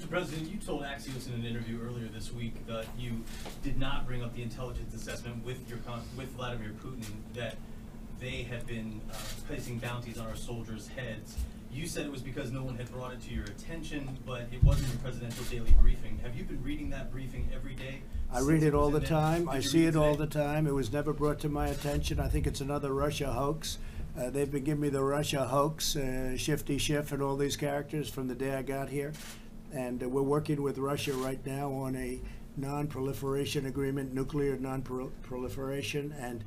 Mr. President, you told Axios in an interview earlier this week that you did not bring up the intelligence assessment with with Vladimir Putin, that they had been placing bounties on our soldiers' heads. You said it was because no one had brought it to your attention, but it wasn't your presidential daily briefing. Have you been reading that briefing every day? I read it all the time. I see it all the time. It was never brought to my attention. I think it's another Russia hoax. They've been giving me the Russia hoax, Shifty Schiff and all these characters from the day I got here. And we're working with Russia right now on a non-proliferation agreement, nuclear non-proliferation, and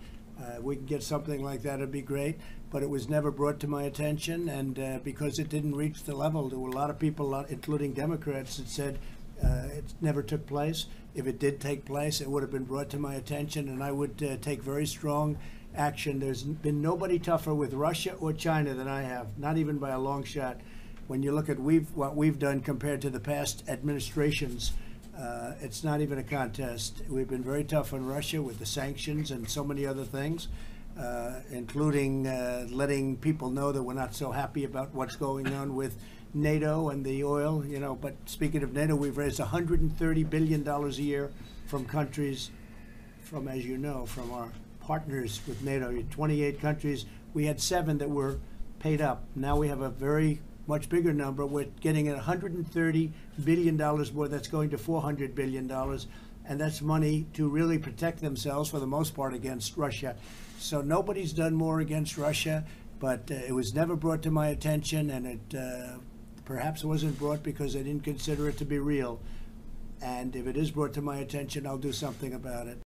we can get something like that, it'd be great. But it was never brought to my attention, and because it didn't reach the level, there were a lot of people, including Democrats, that said it never took place. If it did take place, it would have been brought to my attention, and I would take very strong action. There's been nobody tougher with Russia or China than I have, not even by a long shot. When you look at what we've done compared to the past administrations, it's not even a contest. We've been very tough on Russia with the sanctions and so many other things, including letting people know that we're not so happy about what's going on with NATO and the oil. You know, but speaking of NATO, we've raised $130 billion a year from countries, as you know, from our partners with NATO. 28 countries. We had 7 that were paid up. Now we have a very much bigger number. We're getting $130 billion more. That's going to $400 billion. And that's money to really protect themselves, for the most part, against Russia. So nobody's done more against Russia, but it was never brought to my attention, and it perhaps wasn't brought because I didn't consider it to be real. And if it is brought to my attention, I'll do something about it.